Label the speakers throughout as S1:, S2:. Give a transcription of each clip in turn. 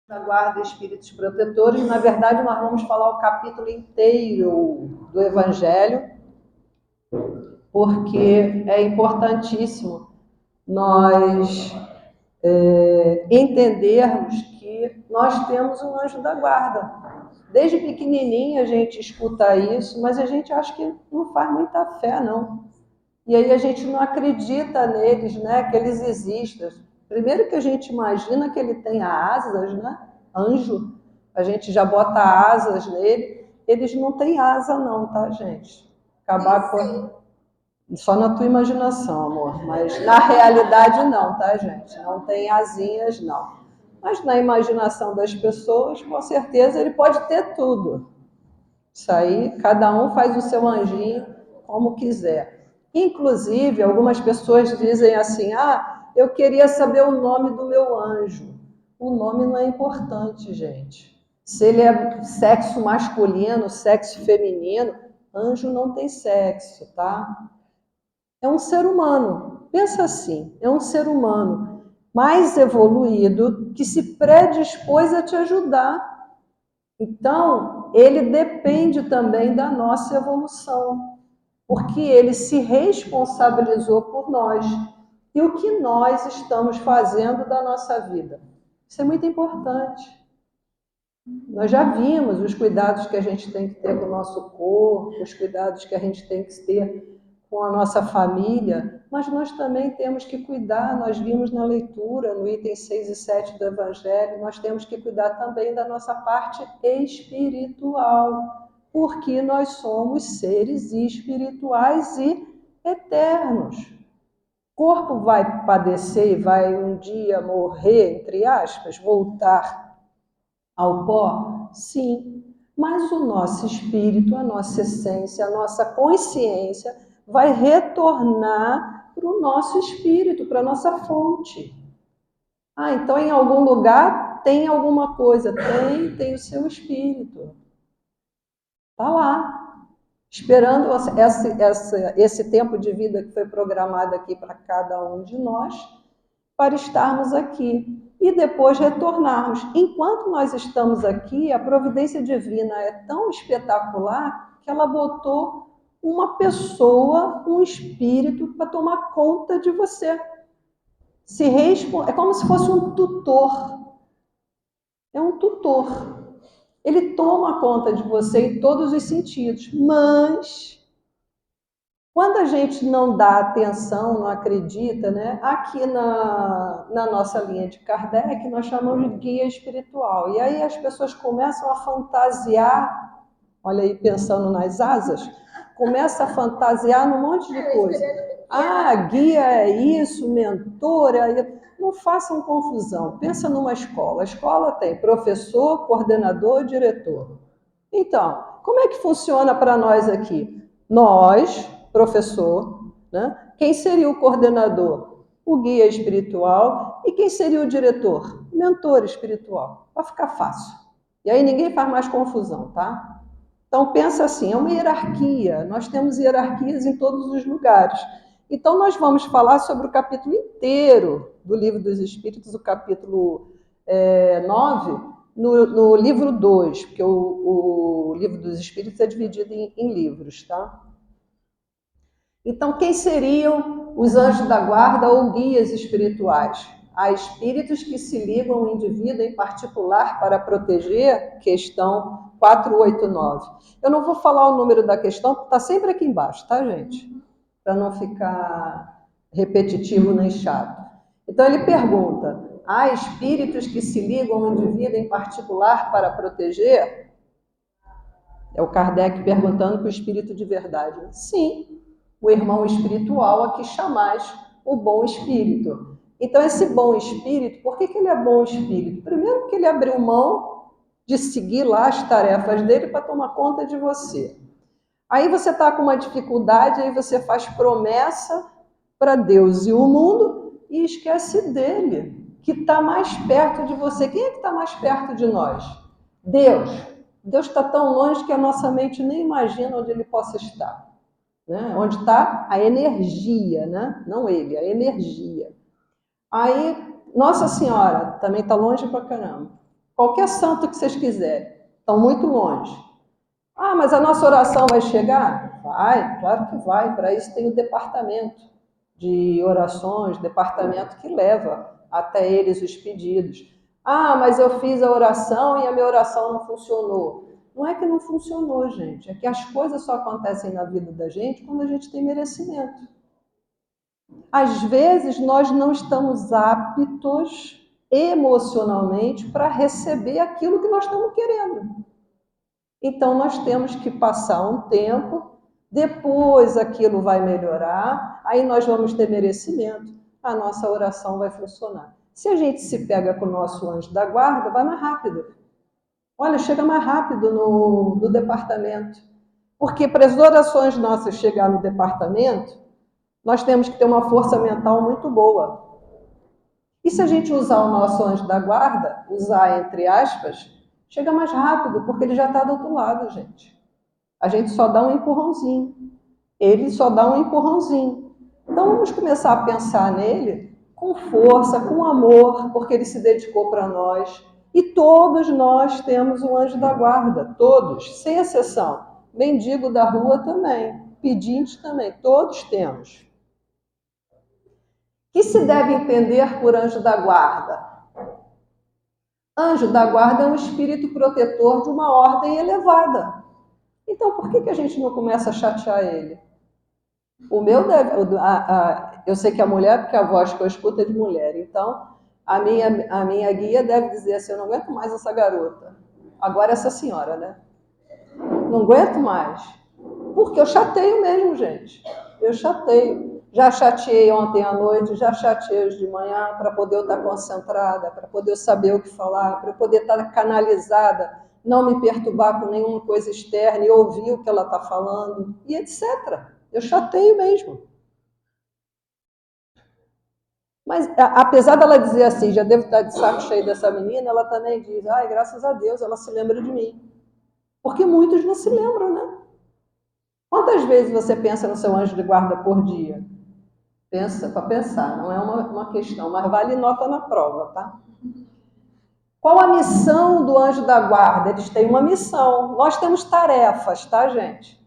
S1: da guarda e espíritos protetores. Na verdade, nós vamos falar o capítulo inteiro do Evangelho, porque é importantíssimo nós entendermos que nós temos um anjo da guarda. Desde pequenininha a gente escuta isso, mas a gente acha que não faz muita fé, não. E aí a gente não acredita neles, né? Que eles existam. Primeiro que a gente imagina que ele tenha asas, né? Anjo. A gente já bota asas nele. Eles não têm asa não, tá, gente? Acabar com... Só na tua imaginação, amor. Mas na realidade não, tá, gente? Não tem asinhas, não. Mas na imaginação das pessoas, com certeza, ele pode ter tudo. Isso aí, cada um faz o seu anjinho como quiser. Inclusive, algumas pessoas dizem assim, eu queria saber o nome do meu anjo. O nome não é importante, gente. Se ele é sexo masculino, sexo feminino, anjo não tem sexo, tá? É um ser humano. Pensa assim, é um ser humano mais evoluído que se predispôs a te ajudar. Então, ele depende também da nossa evolução, porque ele se responsabilizou por nós e o que nós estamos fazendo da nossa vida. Isso é muito importante. Nós já vimos os cuidados que a gente tem que ter com o nosso corpo, os cuidados que a gente tem que ter com a nossa família, mas nós também temos que cuidar, nós vimos na leitura, no item 6 e 7 do Evangelho, nós temos que cuidar também da nossa parte espiritual, porque nós somos seres espirituais e eternos. O corpo vai padecer e vai um dia morrer, entre aspas, voltar ao pó? Sim. Mas o nosso espírito, a nossa essência, a nossa consciência vai retornar para o nosso espírito, para a nossa fonte. Então em algum lugar tem alguma coisa, tem o seu espírito. Está lá, esperando esse tempo de vida que foi programado aqui para cada um de nós, para estarmos aqui e depois retornarmos. Enquanto nós estamos aqui, a providência divina é tão espetacular que ela botou uma pessoa, um espírito, para tomar conta de você. É como se fosse um tutor. É um tutor. Ele toma conta de você em todos os sentidos, mas quando a gente não dá atenção, não acredita, né? Aqui na nossa linha de Kardec, nós chamamos de guia espiritual. E aí as pessoas começam a fantasiar, olha aí, pensando nas asas, começa a fantasiar num monte de coisa. Guia é isso, mentor é isso. Não façam confusão. Pensa numa escola. A escola tem professor, coordenador, diretor. Então, como é que funciona para nós aqui? Nós, professor, né? Quem seria o coordenador? O guia espiritual. E quem seria o diretor? O mentor espiritual. Para ficar fácil. E aí ninguém faz mais confusão, tá? Então pensa assim, é uma hierarquia. Nós temos hierarquias em todos os lugares. Então nós vamos falar sobre o capítulo inteiro do Livro dos Espíritos, o capítulo 9, no livro 2, porque o Livro dos Espíritos é dividido em livros, tá? Então, quem seriam os anjos da guarda ou guias espirituais? Há espíritos que se ligam ao indivíduo em particular para proteger, questão 489. Eu não vou falar o número da questão, porque está sempre aqui embaixo, tá, gente? Para não ficar repetitivo nem chato. Então, ele pergunta, há espíritos que se ligam ao indivíduo em particular para proteger? É o Kardec perguntando para o espírito de verdade. Sim, o irmão espiritual a que chamais o bom espírito. Então, esse bom espírito, por que ele é bom espírito? Primeiro, porque ele abriu mão de seguir lá as tarefas dele para tomar conta de você. Aí você está com uma dificuldade, aí você faz promessa para Deus e o mundo e esquece dele, que está mais perto de você. Quem é que está mais perto de nós? Deus. Deus está tão longe que a nossa mente nem imagina onde ele possa estar. Né? Onde está a energia, né? Não ele, a energia. Aí, Nossa Senhora também está longe pra caramba. Qualquer santo que vocês quiserem. Estão muito longe. Ah, mas a nossa oração vai chegar? Vai, claro que vai. Para isso tem o departamento de orações, departamento que leva até eles os pedidos. Ah, mas eu fiz a oração e a minha oração não funcionou. Não é que não funcionou, gente. É que as coisas só acontecem na vida da gente quando a gente tem merecimento. Às vezes nós não estamos aptos emocionalmente para receber aquilo que nós estamos querendo. Então nós temos que passar um tempo, depois aquilo vai melhorar, aí nós vamos ter merecimento, a nossa oração vai funcionar. Se a gente se pega com o nosso anjo da guarda, vai mais rápido. Olha, chega mais rápido no departamento. Porque para as orações nossas chegar no departamento, nós temos que ter uma força mental muito boa. E se a gente usar o nosso anjo da guarda, usar entre aspas, chega mais rápido, porque ele já está do outro lado, gente. A gente só dá um empurrãozinho. Ele só dá um empurrãozinho. Então vamos começar a pensar nele com força, com amor, porque ele se dedicou para nós. E todos nós temos um anjo da guarda, todos, sem exceção. Mendigo da rua também, pedinte também, todos temos. O que se deve entender por anjo da guarda? Anjo da guarda é um espírito protetor de uma ordem elevada. Então, por que a gente não começa a chatear ele? O meu deve. Eu sei que a mulher, porque a voz que eu escuto é de mulher. Então, a minha guia deve dizer assim: eu não aguento mais essa garota. Agora, essa senhora, né? Não aguento mais. Porque eu chateio mesmo, gente. Eu chateio. Já chateei ontem à noite, já chateei hoje de manhã para poder eu estar concentrada, para poder eu saber o que falar, para eu poder estar canalizada, não me perturbar com nenhuma coisa externa e ouvir o que ela está falando, e etc. Eu chateio mesmo. Mas, apesar dela dizer assim, já devo estar de saco cheio dessa menina, ela também diz, ai, graças a Deus, ela se lembra de mim. Porque muitos não se lembram, né? Quantas vezes você pensa no seu anjo de guarda por dia? Pensa para pensar, não é uma questão, mas vale nota na prova, tá? Qual a missão do anjo da guarda? Eles têm uma missão. Nós temos tarefas, tá, gente?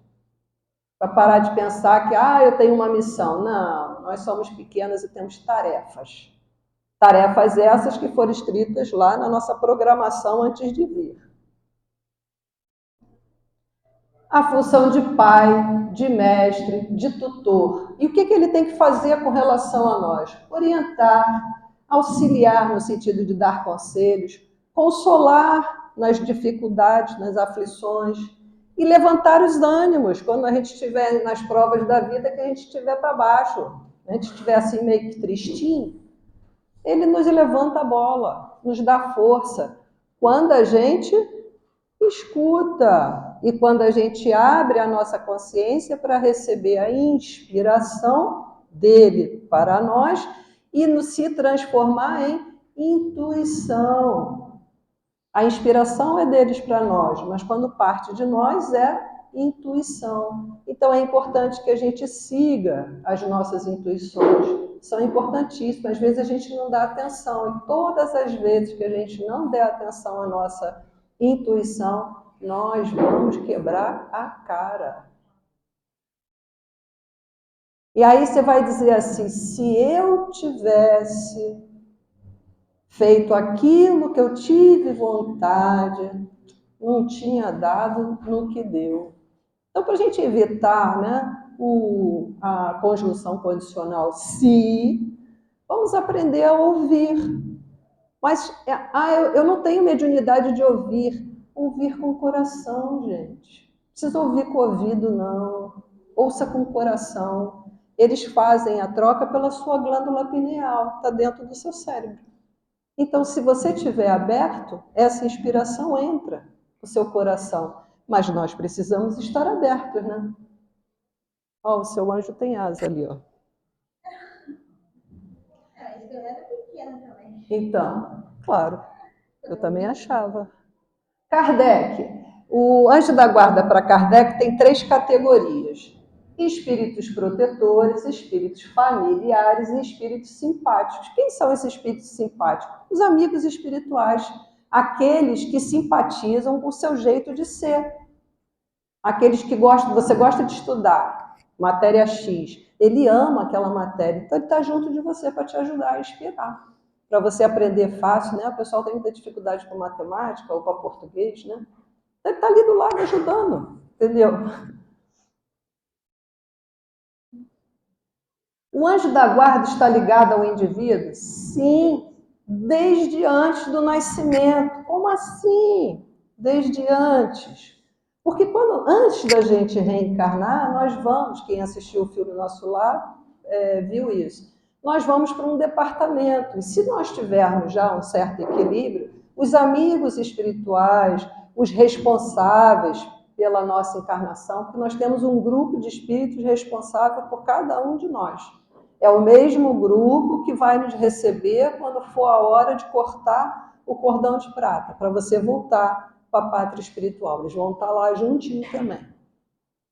S1: Para parar de pensar que, eu tenho uma missão. Não, nós somos pequenas e temos tarefas. Tarefas essas que foram escritas lá na nossa programação antes de vir. A função de pai, de mestre, de tutor. E o que ele tem que fazer com relação a nós? Orientar, auxiliar no sentido de dar conselhos, consolar nas dificuldades, nas aflições e levantar os ânimos quando a gente estiver nas provas da vida, que a gente estiver para baixo, a gente estiver assim meio que tristinho, ele nos levanta a bola, nos dá força. Quando a gente escuta e quando a gente abre a nossa consciência para receber a inspiração dele para nós e se transformar em intuição. A inspiração é deles para nós, mas quando parte de nós é intuição. Então é importante que a gente siga as nossas intuições. São importantíssimas. Às vezes a gente não dá atenção e todas as vezes que a gente não der atenção à nossa intuição, nós vamos quebrar a cara. E aí você vai dizer assim, se eu tivesse feito aquilo que eu tive vontade, não tinha dado no que deu. Então, para a gente evitar, né, a conjunção condicional se, vamos aprender a ouvir. Mas, eu não tenho mediunidade de ouvir. Ouvir com o coração, gente. Não precisa ouvir com o ouvido, não. Ouça com o coração. Eles fazem a troca pela sua glândula pineal, está dentro do seu cérebro. Então, se você estiver aberto, essa inspiração entra no seu coração. Mas nós precisamos estar abertos, né? Ó, o seu anjo tem asa ali, ó. Eu era pequena também. Então, claro, eu também achava. Kardec. O anjo da guarda para Kardec tem 3 categorias: espíritos protetores, espíritos familiares e espíritos simpáticos. Quem são esses espíritos simpáticos? Os amigos espirituais. aqueles que simpatizam com o seu jeito de ser. Aqueles que gostam, você gosta de estudar matéria X, ele ama aquela matéria, então ele está junto de você para te ajudar a inspirar, para você aprender fácil, né? O pessoal tem muita dificuldade com matemática ou com português, né? Ele está ali do lado ajudando, entendeu? O anjo da guarda está ligado ao indivíduo? Sim, desde antes do nascimento. Como assim? Desde antes. Porque antes da gente reencarnar, nós vamos, quem assistiu o filme Nosso Lar, viu isso. Nós vamos para um departamento. E se nós tivermos já um certo equilíbrio, os amigos espirituais, os responsáveis pela nossa encarnação, porque nós temos um grupo de espíritos responsável por cada um de nós. É o mesmo grupo que vai nos receber quando for a hora de cortar o cordão de prata, para você voltar para a pátria espiritual. Eles vão estar lá juntinho também,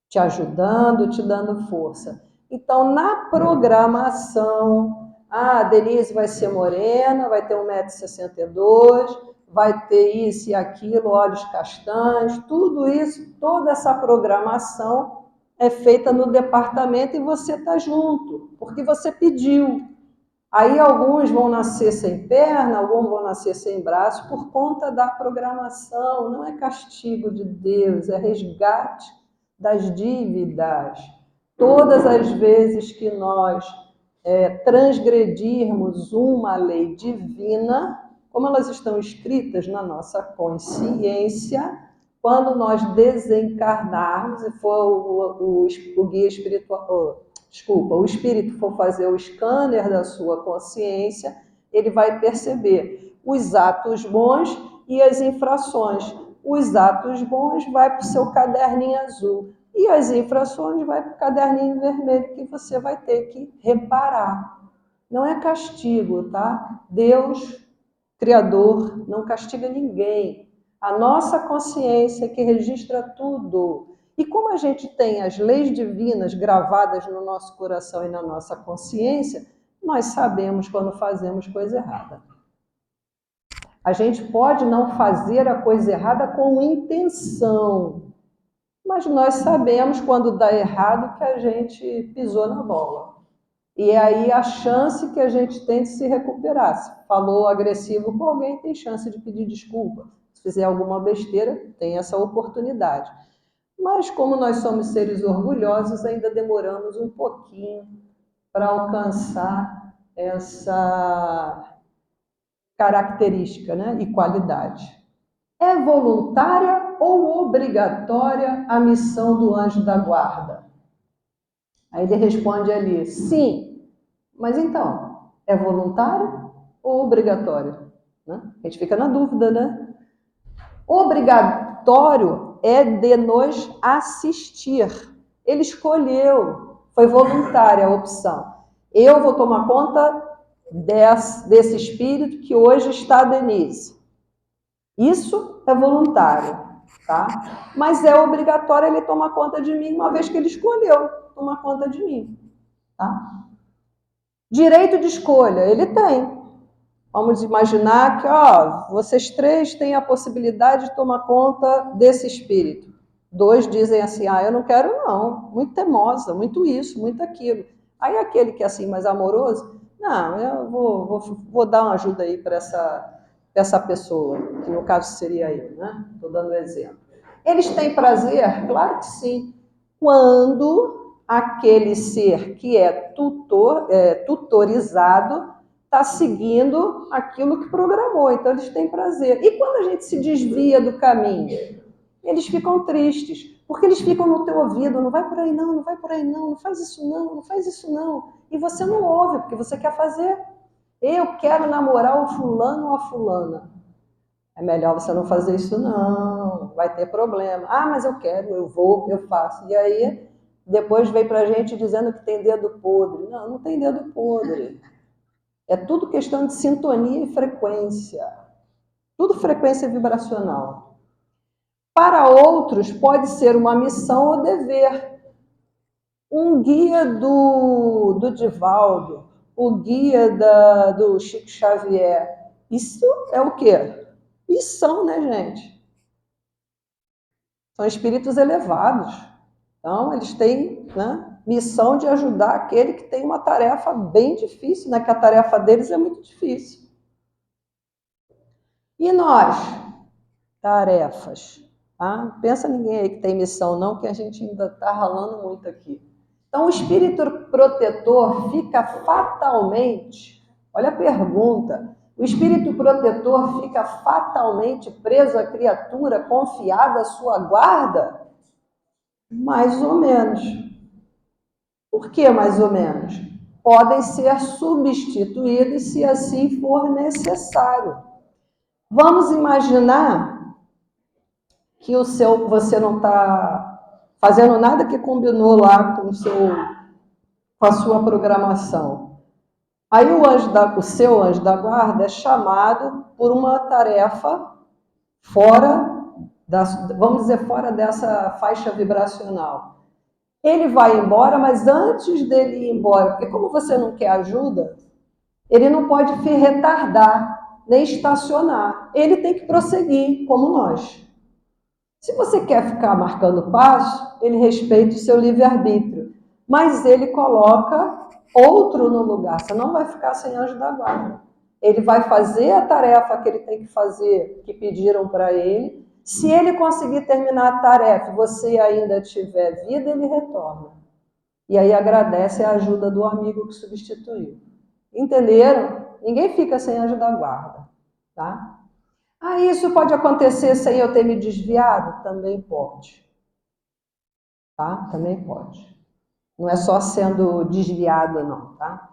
S1: te ajudando, te dando força. Então, na programação, a Denise vai ser morena, vai ter 1,62 m, vai ter isso e aquilo, olhos castanhos, tudo isso, toda essa programação é feita no departamento e você está junto, porque você pediu. Aí alguns vão nascer sem perna, alguns vão nascer sem braço por conta da programação. Não é castigo de Deus, é resgate das dívidas. Todas as vezes que nós transgredirmos uma lei divina, como elas estão escritas na nossa consciência, quando nós desencarnarmos e for o guia espiritual, o espírito for fazer o scanner da sua consciência, ele vai perceber os atos bons e as infrações. Os atos bons vai para o seu caderninho azul e as infrações vai para o caderninho vermelho que você vai ter que reparar. Não é castigo, tá? Deus, Criador, não castiga ninguém. A nossa consciência que registra tudo. E como a gente tem as leis divinas gravadas no nosso coração e na nossa consciência, nós sabemos quando fazemos coisa errada. A gente pode não fazer a coisa errada com intenção, mas nós sabemos quando dá errado que a gente pisou na bola. E é aí a chance que a gente tem de se recuperar. Se falou agressivo com alguém, tem chance de pedir desculpa. Se fizer alguma besteira, tem essa oportunidade. Mas como nós somos seres orgulhosos, ainda demoramos um pouquinho para alcançar essa característica, né? E qualidade. É voluntária ou obrigatória a missão do anjo da guarda? Aí ele responde ali, sim. Mas então, é voluntário ou obrigatório? Né? A gente fica na dúvida, né? Obrigatório é de nos assistir. Ele escolheu, foi voluntária a opção. Eu vou tomar conta desse espírito que hoje está a Denise. Isso é voluntário, tá? Mas é obrigatório ele tomar conta de mim, uma vez que ele escolheu tomar conta de mim, tá? Direito de escolha, ele tem. Vamos imaginar que, vocês três têm a possibilidade de tomar conta desse espírito. 2 dizem assim, eu não quero não, muito teimosa, muito isso, muito aquilo. Aí aquele que é assim mais amoroso, não, eu vou dar uma ajuda aí para essa pessoa, que no caso seria eu, né? Estou dando um exemplo. Eles têm prazer? Claro que sim. Quando aquele ser que é tutorizado está seguindo aquilo que programou, então eles têm prazer. E quando a gente se desvia do caminho? Eles ficam tristes, porque eles ficam no teu ouvido, não vai por aí não, não vai por aí não, não faz isso não, não faz isso não. E você não ouve, porque você quer fazer. Eu quero namorar o fulano ou a fulana. É melhor você não fazer isso não, vai ter problema. Mas eu quero, eu vou, eu faço. E aí, depois vem pra gente dizendo que tem dedo podre. Não, não tem dedo podre. É tudo questão de sintonia e frequência. Tudo frequência vibracional. Para outros, pode ser uma missão ou dever. Um guia do Divaldo, o guia do Chico Xavier, isso é o quê? missão, né, gente? São espíritos elevados. Então, eles têm, né, missão de ajudar aquele que tem uma tarefa bem difícil, né? Que a tarefa deles é muito difícil. E nós? Tarefas. Tá? Pensa ninguém aí que tem missão, não, que a gente ainda está ralando muito aqui. Então, o espírito protetor fica fatalmente, olha a pergunta, o espírito protetor fica fatalmente preso à criatura confiada à sua guarda? Mais ou menos. Por que mais ou menos? Podem ser substituídos se assim for necessário. Vamos imaginar que você não está fazendo nada que combinou lá com a sua programação. Aí o seu anjo da guarda é chamado por uma tarefa fora vamos dizer, fora dessa faixa vibracional. Ele vai embora, mas antes dele ir embora, porque como você não quer ajuda, ele não pode retardar, nem estacionar. Ele tem que prosseguir, como nós. Se você quer ficar marcando passo, ele respeita o seu livre-arbítrio, mas ele coloca outro no lugar. Você não vai ficar sem anjo da guarda. Ele vai fazer a tarefa que ele tem que fazer, que pediram para ele. Se ele conseguir terminar a tarefa e você ainda tiver vida, ele retorna. E aí agradece a ajuda do amigo que substituiu. Entenderam? Ninguém fica sem anjo da guarda, tá? Ah, isso pode acontecer sem eu ter me desviado? Também pode. Tá? Também pode. Não é só sendo desviado, não, tá?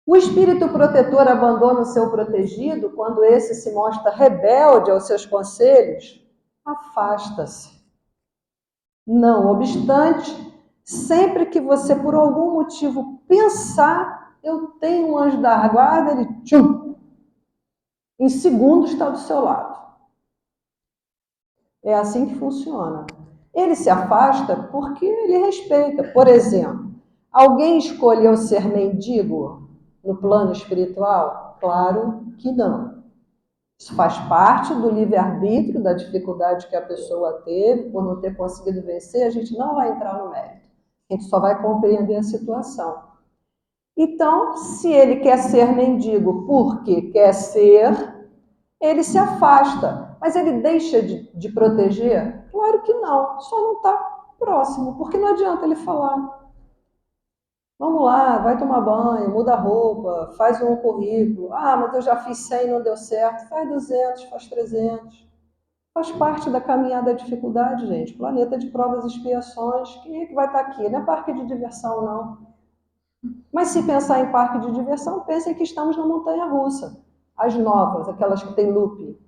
S1: O espírito protetor abandona o seu protegido quando esse se mostra rebelde aos seus conselhos? Afasta-se. Não obstante, sempre que você, por algum motivo, pensar, eu tenho um anjo da guarda, ele, tchum, em segundos está do seu lado. É assim que funciona. Ele se afasta porque ele respeita. Por exemplo, alguém escolheu ser mendigo no plano espiritual? Claro que não. Isso faz parte do livre-arbítrio, da dificuldade que a pessoa teve por não ter conseguido vencer. A gente não vai entrar no mérito. A gente só vai compreender a situação. Então, se ele quer ser mendigo porque quer ser, ele se afasta. Mas ele deixa de proteger? Claro que não, só não está próximo, porque não adianta ele falar. Vamos lá, vai tomar banho, muda a roupa, faz um currículo. Ah, mas eu já fiz 100 e não deu certo. Faz 200, faz 300. Faz parte da caminhada da dificuldade, gente. Planeta de provas e expiações. Quem é que vai estar aqui? Não é parque de diversão, não. Mas se pensar em parque de diversão, pensem que estamos na montanha-russa. As novas, aquelas que tem loop.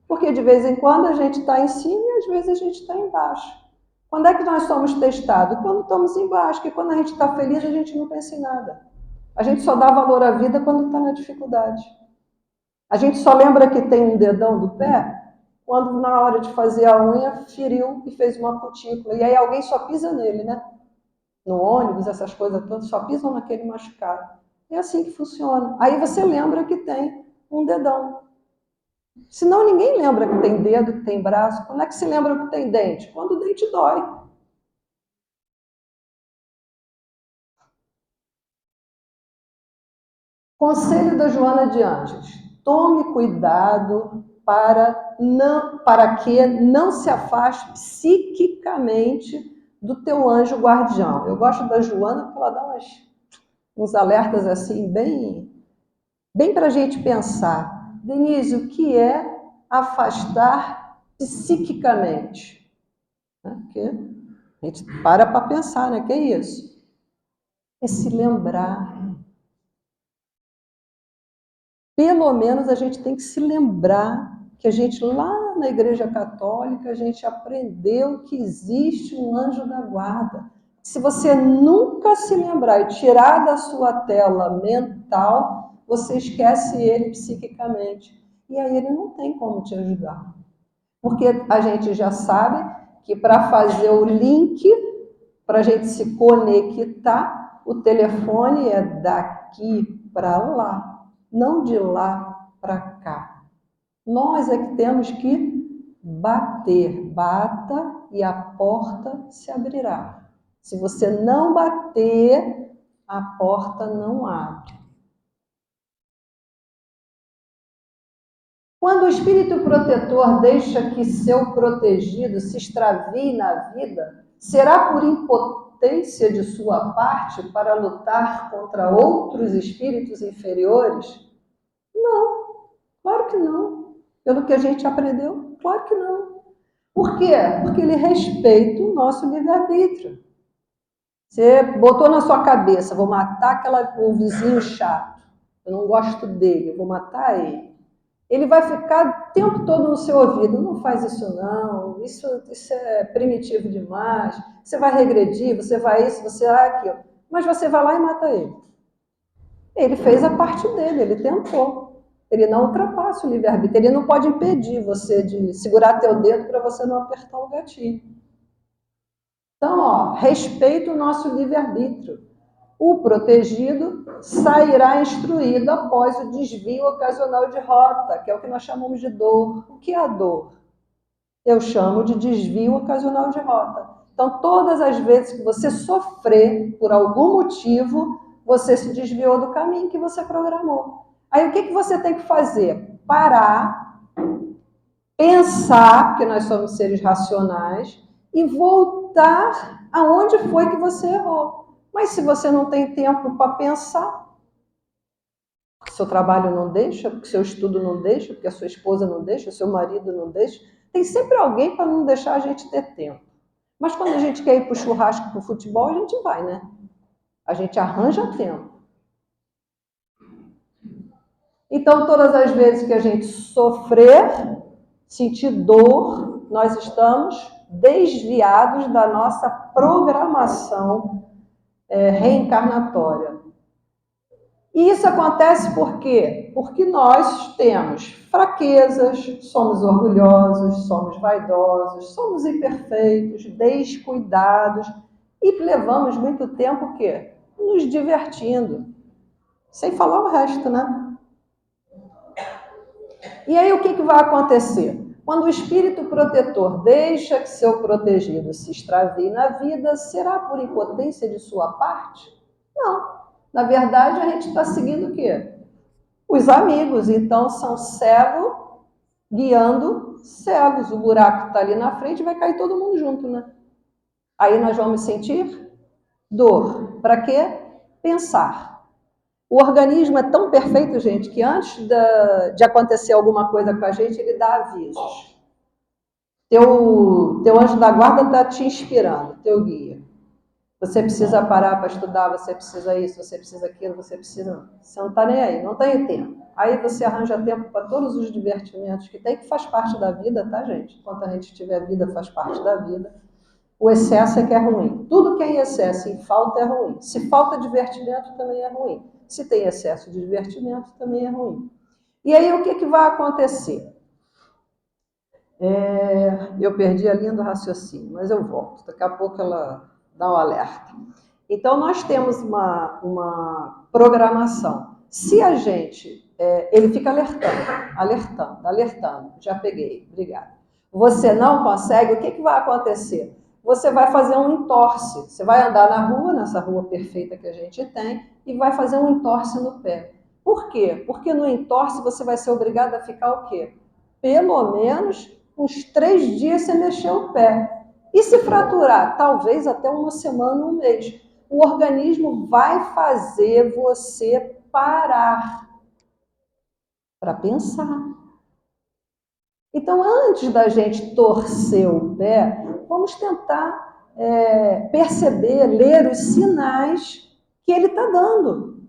S1: Porque de vez em quando a gente está em cima e às vezes a gente está embaixo. Quando é que nós somos testados? Quando estamos embaixo, porque quando a gente está feliz a gente não pensa em nada. A gente só dá valor à vida quando está na dificuldade. A gente só lembra que tem um dedão do pé quando na hora de fazer a unha feriu e fez uma cutícula. E aí alguém só pisa nele, né? No ônibus, essas coisas todas, só pisam naquele machucado. É assim que funciona. Aí você lembra que tem um dedão. Senão ninguém lembra que tem dedo, que tem braço. Quando é que se lembra que tem dente? Quando o dente dói. Conselho da Joana de Ângeles. Tome cuidado para que não se afaste psiquicamente do teu anjo guardião. Eu gosto da Joana porque ela dá uns alertas assim bem para a gente pensar. Denise, o que é afastar psiquicamente? Porque a gente para pensar, né? Que é isso? É se lembrar. Pelo menos a gente tem que se lembrar que a gente lá na Igreja Católica, a gente aprendeu que existe um anjo da guarda. Se você nunca se lembrar e tirar da sua tela mental, você esquece ele psiquicamente. E aí ele não tem como te ajudar. Porque a gente já sabe que para fazer o link, para a gente se conectar, o telefone é daqui para lá, não de lá para cá. Nós é que temos que bater. Bata e a porta se abrirá. Se você não bater, a porta não abre. Quando o espírito protetor deixa que seu protegido se extravie na vida, será por impotência de sua parte para lutar contra outros espíritos inferiores? Não, claro que não. Pelo que a gente aprendeu, claro que não. Por quê? Porque ele respeita o nosso livre-arbítrio. Você botou na sua cabeça, vou matar o vizinho chato, eu não gosto dele, eu vou matar ele. Ele vai ficar o tempo todo no seu ouvido, não faz isso não, isso é primitivo demais, você vai regredir, você vai isso, você aquilo. Mas você vai lá e mata ele. Ele fez a parte dele, ele tentou. Ele não ultrapassa o livre-arbítrio, ele não pode impedir você de segurar teu dedo para você não apertar o gatilho. Então, respeita o nosso livre-arbítrio. O protegido sairá instruído após o desvio ocasional de rota, que é o que nós chamamos de dor. O que é a dor? Eu chamo de desvio ocasional de rota. Então, todas as vezes que você sofrer por algum motivo, você se desviou do caminho que você programou. Aí, o que você tem que fazer? Parar, pensar, porque nós somos seres racionais, e voltar aonde foi que você errou. Mas se você não tem tempo para pensar, porque seu trabalho não deixa, porque seu estudo não deixa, porque a sua esposa não deixa, seu marido não deixa, tem sempre alguém para não deixar a gente ter tempo. Mas quando a gente quer ir para o churrasco, para o futebol, a gente vai, né? A gente arranja tempo. Então, todas as vezes que a gente sofrer, sentir dor, nós estamos desviados da nossa programação reencarnatória. E isso acontece por quê? Porque nós temos fraquezas, somos orgulhosos, somos vaidosos, somos imperfeitos, descuidados e levamos muito tempo o quê? Nos divertindo. Sem falar o resto, né? E aí o que vai acontecer? Quando o espírito protetor deixa que seu protegido se extravie na vida, será por impotência de sua parte? Não. Na verdade, a gente está seguindo o quê? Os amigos. Então, são cegos guiando cegos. O buraco está ali na frente, vai cair todo mundo junto, né? Aí nós vamos sentir dor. Para quê? Pensar. O organismo é tão perfeito, gente, que antes de acontecer alguma coisa com a gente, ele dá avisos. Teu anjo da guarda está te inspirando, teu guia. Você precisa parar para estudar, você precisa isso, você precisa aquilo, você precisa... Você não está nem aí, não tem tempo. Aí você arranja tempo para todos os divertimentos que tem, que faz parte da vida, tá, gente? Enquanto a gente tiver vida, faz parte da vida. O excesso é que é ruim. Tudo que é em excesso e falta é ruim. Se falta divertimento, também é ruim. Se tem excesso de divertimento, também é ruim. E aí, o que vai acontecer? Eu perdi a linha do raciocínio, mas eu volto. Daqui a pouco ela dá um alerta. Então, nós temos uma programação. Se a gente... ele fica alertando. Já peguei, obrigada. Você não consegue, o que vai acontecer? Você vai fazer um entorse. Você vai andar na rua, nessa rua perfeita que a gente tem, e vai fazer um entorse no pé. Por quê? Porque no entorse você vai ser obrigado a ficar o quê? Pelo menos uns 3 dias sem mexer o pé. E se fraturar? Talvez até uma semana, um mês. O organismo vai fazer você parar para pensar. Então, antes da gente torcer o pé, vamos tentar perceber, ler os sinais que ele está dando.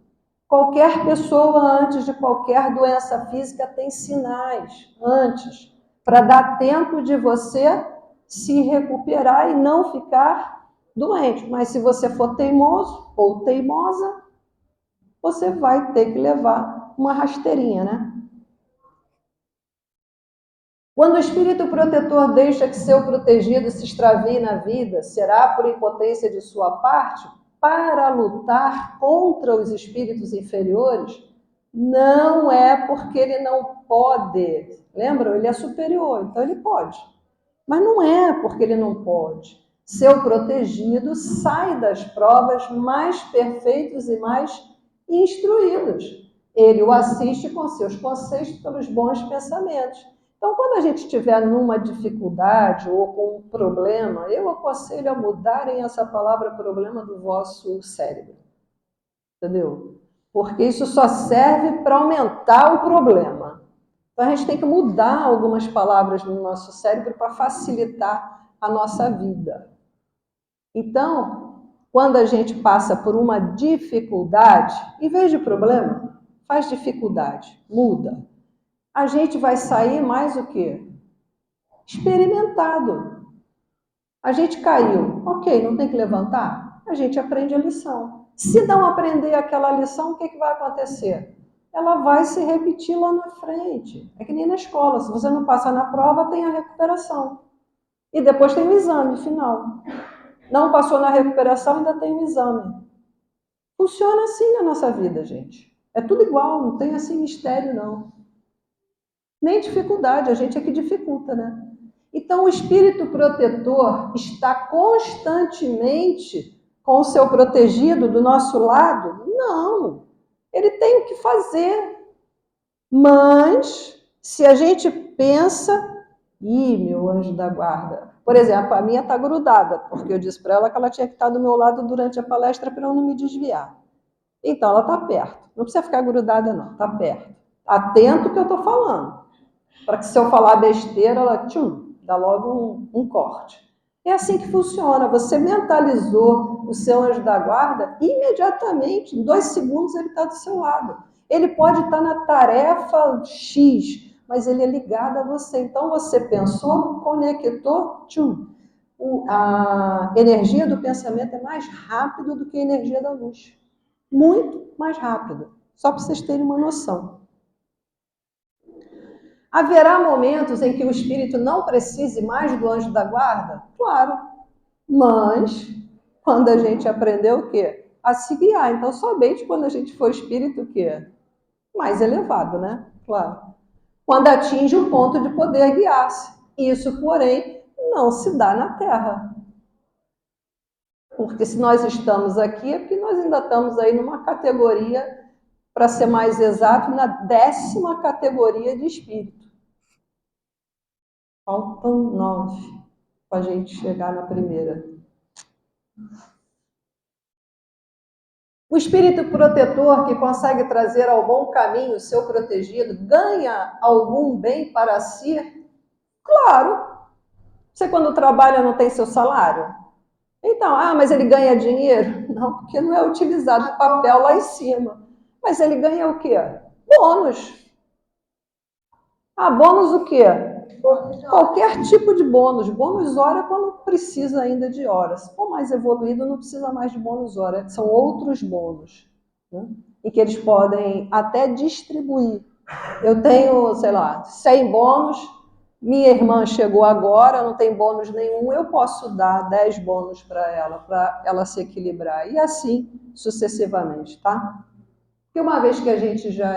S1: Qualquer pessoa, antes de qualquer doença física, tem sinais antes, para dar tempo de você se recuperar e não ficar doente. Mas se você for teimoso ou teimosa, você vai ter que levar uma rasteirinha, né? Quando o espírito protetor deixa que seu protegido se extravie na vida, será por impotência de sua parte para lutar contra os espíritos inferiores? Não é porque ele não pode. Lembram? Ele é superior, então ele pode. Mas não é porque ele não pode. Seu protegido sai das provas mais perfeitos e mais instruídos. Ele o assiste com seus conselhos pelos bons pensamentos. Então, quando a gente estiver numa dificuldade ou com um problema, eu aconselho a mudarem essa palavra problema do vosso cérebro. Entendeu? Porque isso só serve para aumentar o problema. Então, a gente tem que mudar algumas palavras no nosso cérebro para facilitar a nossa vida. Então, quando a gente passa por uma dificuldade, em vez de problema, faz dificuldade, muda. A gente vai sair mais o quê? Experimentado. A gente caiu, ok, não tem que levantar? A gente aprende a lição. Se não aprender aquela lição, o que vai acontecer? Ela vai se repetir lá na frente. É que nem na escola, se você não passa na prova, tem a recuperação. E depois tem o exame final. Não passou na recuperação, ainda tem o exame. Funciona assim na nossa vida, gente. É tudo igual, não tem assim mistério, não. Nem dificuldade, a gente é que dificulta, né? Então, o espírito protetor está constantemente com o seu protegido do nosso lado? Não. Ele tem o que fazer. Mas, se a gente pensa, meu anjo da guarda. Por exemplo, a minha está grudada, porque eu disse para ela que ela tinha que estar do meu lado durante a palestra para eu não me desviar. Então, ela está perto. Não precisa ficar grudada, não. Está perto. Atento ao que eu estou falando. Para que se eu falar besteira, ela dá logo um corte. É assim que funciona. Você mentalizou o seu anjo da guarda, imediatamente, em 2 segundos, ele está do seu lado. Ele pode estar na tarefa X, mas ele é ligado a você. Então, você pensou, conectou, a energia do pensamento é mais rápido do que a energia da luz. Muito mais rápido. Só para vocês terem uma noção. Haverá momentos em que o espírito não precise mais do anjo da guarda? Claro. Mas, quando a gente aprendeu o quê? A se guiar. Então, somente quando a gente for espírito o quê? Mais elevado, né? Claro. Quando atinge o ponto de poder guiar-se. Isso, porém, não se dá na Terra. Porque se nós estamos aqui, é porque nós ainda estamos aí numa categoria, para ser mais exato, na 10ª categoria de espírito. Faltam 9 para a gente chegar na primeira. O espírito protetor que consegue trazer ao bom caminho o seu protegido ganha algum bem para si? Claro. Você quando trabalha não tem seu salário? Então, mas ele ganha dinheiro? Não, porque não é utilizado o papel lá em cima. Mas ele ganha o quê? Bônus. Bônus o quê? Qualquer tipo de bônus. Bônus hora quando precisa ainda de horas. Se for mais evoluído, não precisa mais de bônus hora. São outros bônus, né? E que eles podem até distribuir. Eu tenho, sei lá, 100 bônus. Minha irmã chegou agora, não tem bônus nenhum. Eu posso dar 10 bônus para ela se equilibrar. E assim sucessivamente, tá? Porque uma vez que a gente já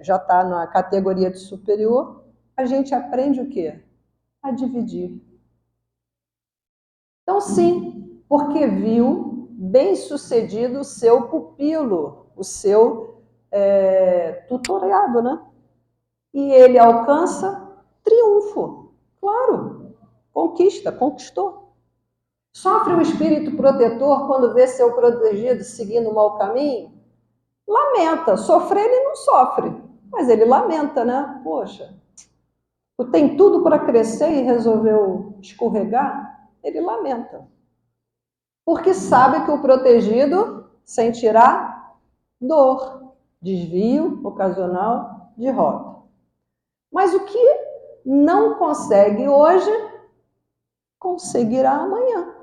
S1: está na categoria de superior, a gente aprende o quê? A dividir. Então, sim, porque viu bem-sucedido o seu pupilo, o seu tutorado, né? E ele alcança triunfo. Claro, conquistou. Sofre o espírito protetor quando vê seu protegido seguindo o mau caminho? Lamenta. Sofrer ele não sofre, mas ele lamenta, né? Poxa, tem tudo para crescer e resolveu escorregar? Ele lamenta. Porque sabe que o protegido sentirá dor, desvio ocasional de rota. Mas o que não consegue hoje, conseguirá amanhã.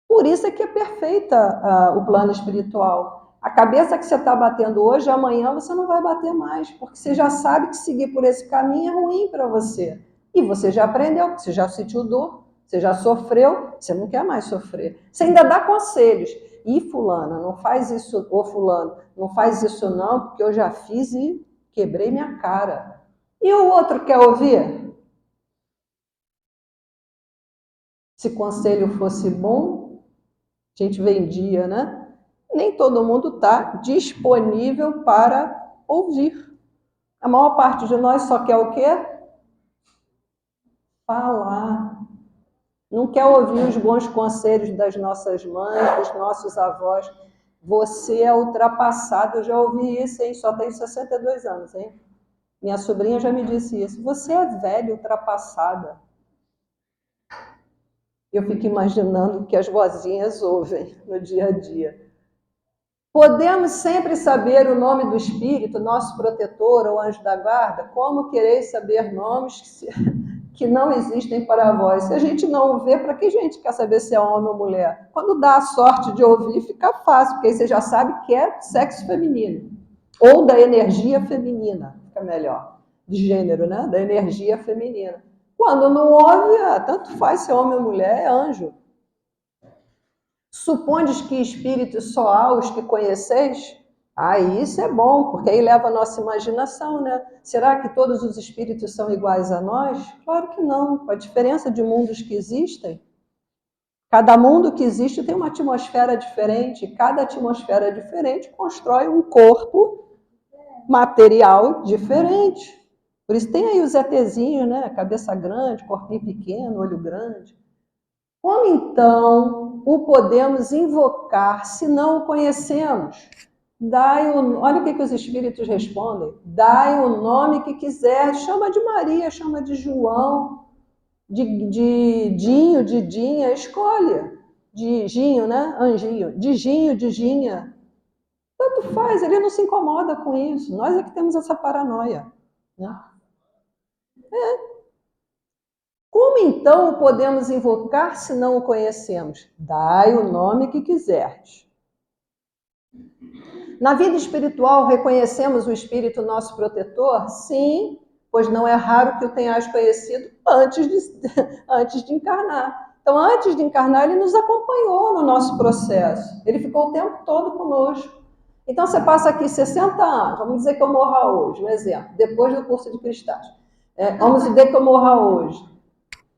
S1: Por isso é que é perfeita o plano espiritual. A cabeça que você está batendo hoje, amanhã você não vai bater mais, porque você já sabe que seguir por esse caminho é ruim para você. E você já aprendeu, você já sentiu dor, você já sofreu, você não quer mais sofrer. Você ainda dá conselhos. E fulana, não faz isso, ou fulano, não faz isso não, porque eu já fiz e quebrei minha cara. E o outro quer ouvir? Se conselho fosse bom, a gente vendia, né? Nem todo mundo está disponível para ouvir. A maior parte de nós só quer o quê? Falar. Não quer ouvir os bons conselhos das nossas mães, dos nossos avós. Você é ultrapassado. Eu já ouvi isso, hein? Só tenho 62 anos, hein? Minha sobrinha já me disse isso. Você é velha, ultrapassada. Eu fico imaginando o que as vozinhas ouvem no dia a dia. Podemos sempre saber o nome do espírito, nosso protetor ou anjo da guarda? Como quereis saber nomes que não existem para vós? Se a gente não vê, para que a gente quer saber se é homem ou mulher? Quando dá a sorte de ouvir, fica fácil, porque aí você já sabe que é sexo feminino. Ou da energia feminina, fica melhor. De gênero, né? Da energia feminina. Quando não ouve, tanto faz se é homem ou mulher, é anjo. Supondes que espíritos só há os que conheceis? Isso é bom, porque aí leva a nossa imaginação, né? Será que todos os espíritos são iguais a nós? Claro que não. Com a diferença de mundos que existem, cada mundo que existe tem uma atmosfera diferente. Cada atmosfera diferente constrói um corpo material diferente. Por isso tem aí os ETzinhos, né? Cabeça grande, corpinho pequeno, olho grande. Como então o podemos invocar se não o conhecemos? Olha o que os espíritos respondem. Dai o nome que quiser. Chama de Maria, chama de João, de Dinho, de Dinha, escolhe. De Ginho, né? Anjinho. De Ginho, de Ginha. Tanto faz, ele não se incomoda com isso. Nós é que temos essa paranoia. Né? Como então o podemos invocar se não o conhecemos? Dai o nome que quiserdes. Na vida espiritual, reconhecemos o Espírito nosso protetor? Sim, pois não é raro que o tenhais conhecido antes de encarnar. Então, antes de encarnar, ele nos acompanhou no nosso processo. Ele ficou o tempo todo conosco. Então, você passa aqui 60 anos, vamos dizer que eu morra hoje, um exemplo, depois do curso de cristais. Vamos dizer que eu morra hoje.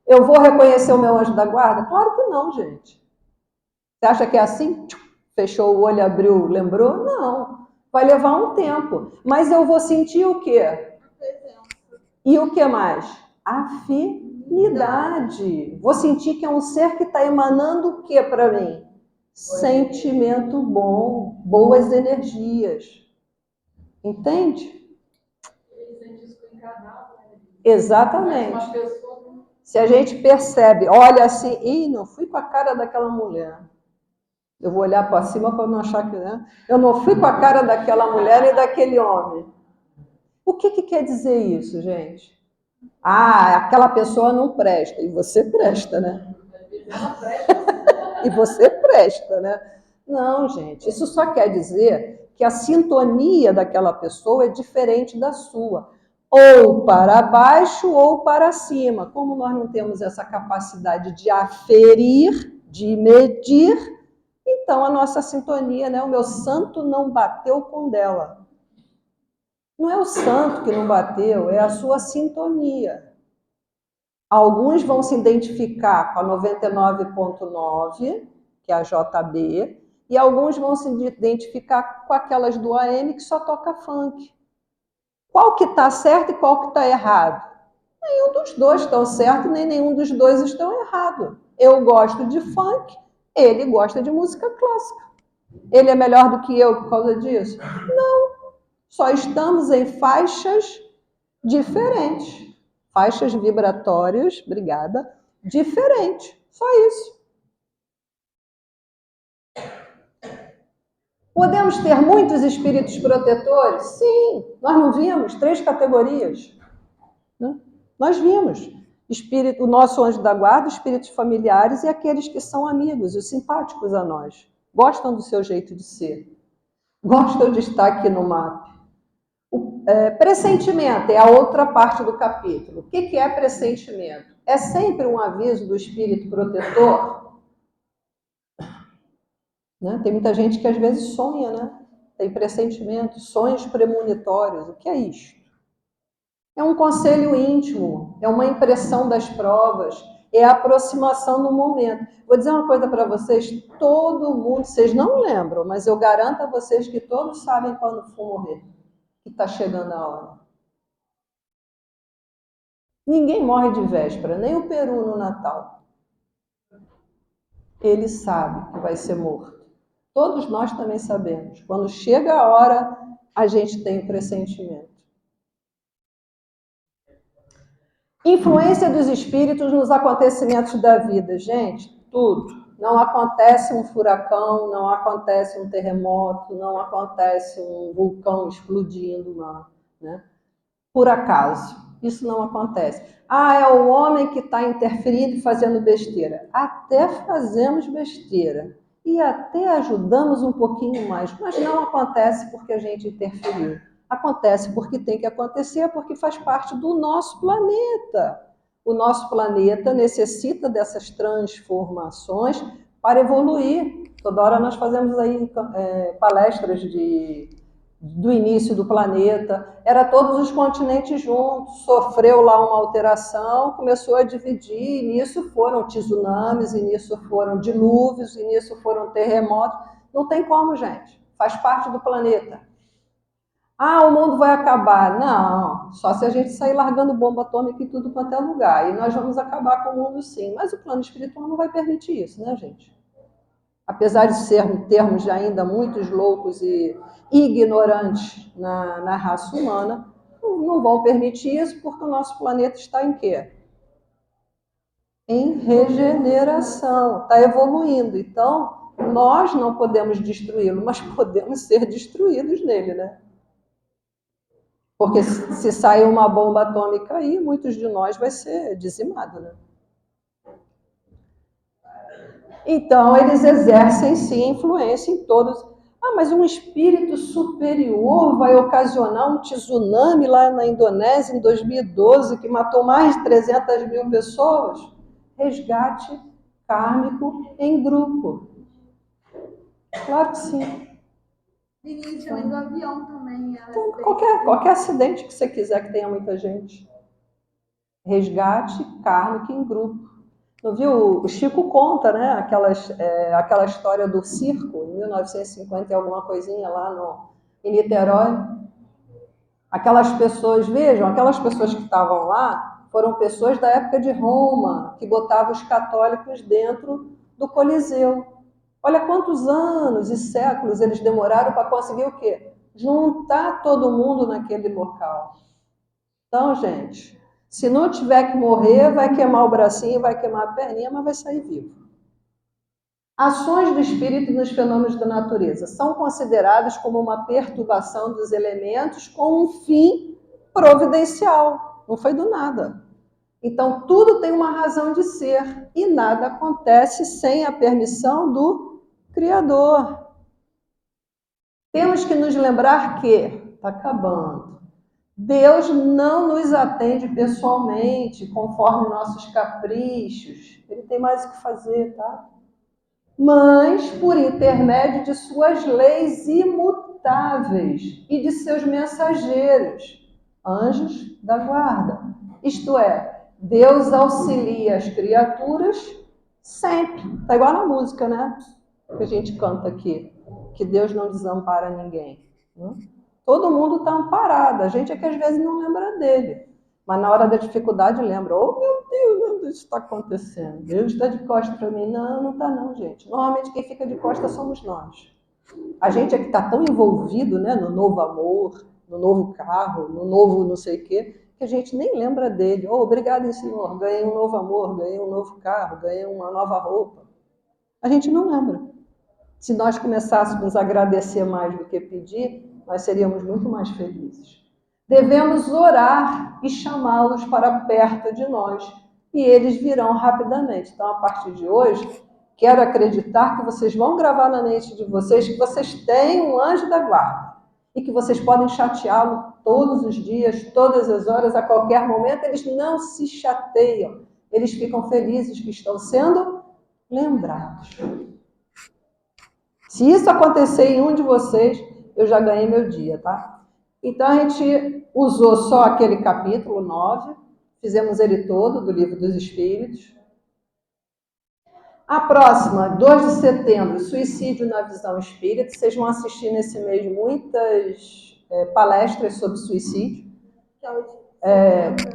S1: Eu vou reconhecer o meu anjo da guarda? Claro que não, gente. Você acha que é assim? Fechou o olho, abriu, lembrou? Não. Vai levar um tempo. Mas eu vou sentir o quê? E o que mais? Afinidade. Vou sentir que é um ser que está emanando o que para mim? Sentimento bom, boas energias. Entende? Exatamente. Se a gente percebe, olha assim, não fui com a cara daquela mulher. Eu vou olhar para cima para não achar que, né? Eu não fui com a cara daquela mulher e daquele homem. O que quer dizer isso, gente? Aquela pessoa não presta. E você presta, né? E você presta, né? Não, gente. Isso só quer dizer que a sintonia daquela pessoa é diferente da sua. Ou para baixo ou para cima. Como nós não temos essa capacidade de aferir, de medir, então a nossa sintonia, né? O meu santo não bateu com dela. Não é o santo que não bateu, é a sua sintonia. Alguns vão se identificar com a 99.9, que é a JB, e alguns vão se identificar com aquelas do AM que só toca funk. Qual que está certo e qual que está errado? Nenhum dos dois estão certo, nem nenhum dos dois estão errado. Eu gosto de funk, ele gosta de música clássica. Ele é melhor do que eu por causa disso? Não. Só estamos em faixas diferentes. Faixas vibratórias, obrigada, diferentes. Só isso. Podemos ter muitos espíritos protetores? Sim. Nós não vimos 3 categorias? Né? Nós vimos. O nosso anjo da guarda, espíritos familiares e aqueles que são amigos, os simpáticos a nós. Gostam do seu jeito de ser. Gostam de estar aqui no mapa. Pressentimento é a outra parte do capítulo. O que é pressentimento? É sempre um aviso do espírito protetor né? Tem muita gente que às vezes sonha, né? Tem pressentimentos, sonhos premonitórios. O que é isso? É um conselho íntimo, é uma impressão das provas, é a aproximação no momento. Vou dizer uma coisa para vocês, todo mundo, vocês não lembram, mas eu garanto a vocês que todos sabem quando for morrer, que está chegando a hora. Ninguém morre de véspera, nem o peru no Natal. Ele sabe que vai ser morto. Todos nós também sabemos. Quando chega a hora, a gente tem o pressentimento. Influência dos espíritos nos acontecimentos da vida, gente, tudo. Não acontece um furacão, não acontece um terremoto, não acontece um vulcão explodindo, né? Por acaso. Isso não acontece. Ah, é o homem que está interferindo e fazendo besteira. Até fazemos besteira e até ajudamos um pouquinho mais, mas não acontece porque a gente interferiu. Acontece porque tem que acontecer, porque faz parte do nosso planeta. O nosso planeta necessita dessas transformações para evoluir. Toda hora nós fazemos aí palestras do início do planeta, era todos os continentes juntos, sofreu lá uma alteração, começou a dividir, e nisso foram tsunamis, e nisso foram dilúvios, e nisso foram terremotos. Não tem como, gente, faz parte do planeta. Ah, o mundo vai acabar. Não, só se a gente sair largando bomba atômica em tudo quanto é lugar, e nós vamos acabar com o mundo sim, mas o plano espiritual não vai permitir isso, né, gente? Apesar de termos ainda muitos loucos e ignorantes na raça humana, não vão permitir isso porque o nosso planeta está em quê? Em regeneração, está evoluindo. Então, nós não podemos destruí-lo, mas podemos ser destruídos nele, né? Porque se sair uma bomba atômica aí, muitos de nós vai ser dizimado, né? Então, eles exercem sim influência em todos. Ah, mas um espírito superior vai ocasionar um tsunami lá na Indonésia em 2012 que matou mais de 300 mil pessoas? Resgate kármico em grupo. Claro que sim.
S2: Início, além do avião também.
S1: Então, qualquer acidente que você quiser que tenha muita gente. Resgate kármico em grupo. Não viu? O Chico conta, né? Aquela história do circo, em 1950 e alguma coisinha lá em Niterói. Aquelas pessoas, vejam, aquelas pessoas que estavam lá foram pessoas da época de Roma, que botavam os católicos dentro do Coliseu. Olha quantos anos e séculos eles demoraram para conseguir o quê? Juntar todo mundo naquele local. Então, gente, se não tiver que morrer, vai queimar o bracinho, vai queimar a perninha, mas vai sair vivo. Ações do espírito nos fenômenos da natureza são consideradas como uma perturbação dos elementos com um fim providencial. Não foi do nada. Então, tudo tem uma razão de ser e nada acontece sem a permissão do Criador. Temos que nos lembrar que está acabando. Deus não nos atende pessoalmente, conforme nossos caprichos. Ele tem mais o que fazer, tá? Mas por intermédio de suas leis imutáveis e de seus mensageiros, anjos da guarda. Isto é, Deus auxilia as criaturas sempre. Está igual na música, né? Que a gente canta aqui, que Deus não desampara ninguém. Todo mundo está amparado, a gente é que às vezes não lembra dele. Mas na hora da dificuldade lembra, oh meu Deus, isso está acontecendo. Deus está de costas para mim. Não, não está não, gente. Normalmente quem fica de costas somos nós. A gente é que está tão envolvido, né, no novo amor, no novo carro, no novo não sei o quê, que a gente nem lembra dele. Oh, obrigado, Senhor, ganhei um novo amor, ganhei um novo carro, ganhei uma nova roupa. A gente não lembra. Se nós começássemos a agradecer mais do que pedir, nós seríamos muito mais felizes. Devemos orar e chamá-los para perto de nós, e eles virão rapidamente. Então, a partir de hoje, quero acreditar que vocês vão gravar na mente de vocês que vocês têm um anjo da guarda e que vocês podem chateá-lo todos os dias, todas as horas, a qualquer momento. Eles não se chateiam, eles ficam felizes que estão sendo lembrados. Se isso acontecer em um de vocês, eu já ganhei meu dia, tá? Então, a gente usou só aquele capítulo 9, fizemos ele todo, do Livro dos Espíritos. A próxima, 2 de setembro, suicídio na visão espírita. Vocês vão assistir nesse mês muitas palestras sobre suicídio,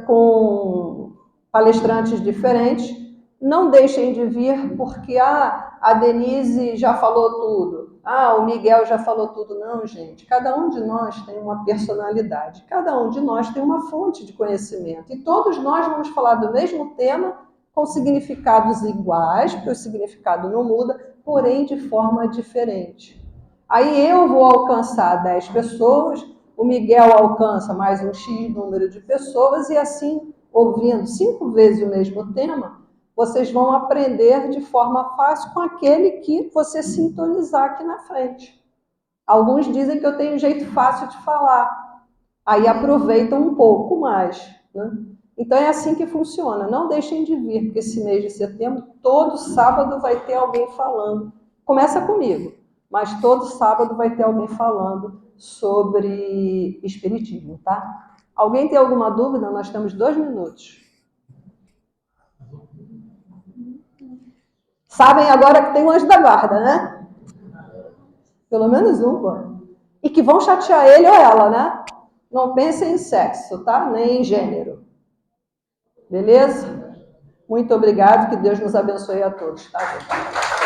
S1: com palestrantes diferentes. Não deixem de vir, porque a Denise já falou tudo, o Miguel já falou tudo. Não, gente, cada um de nós tem uma personalidade, cada um de nós tem uma fonte de conhecimento, e todos nós vamos falar do mesmo tema, com significados iguais, porque o significado não muda, porém de forma diferente. Aí eu vou alcançar 10 pessoas, o Miguel alcança mais um X número de pessoas, e assim, ouvindo 5 vezes o mesmo tema, vocês vão aprender de forma fácil com aquele que você sintonizar aqui na frente. Alguns dizem que eu tenho um jeito fácil de falar, aí aproveitam um pouco mais, né? Então é assim que funciona. Não deixem de vir, porque esse mês de setembro, todo sábado vai ter alguém falando. Começa comigo, mas todo sábado vai ter alguém falando sobre espiritismo, tá? Alguém tem alguma dúvida? Nós temos 2 minutos. Sabem agora que tem um anjo da guarda, né? Pelo menos um, pô. E que vão chatear ele ou ela, né? Não pensem em sexo, tá? Nem em gênero. Beleza? Muito obrigado, que Deus nos abençoe a todos, tá, gente?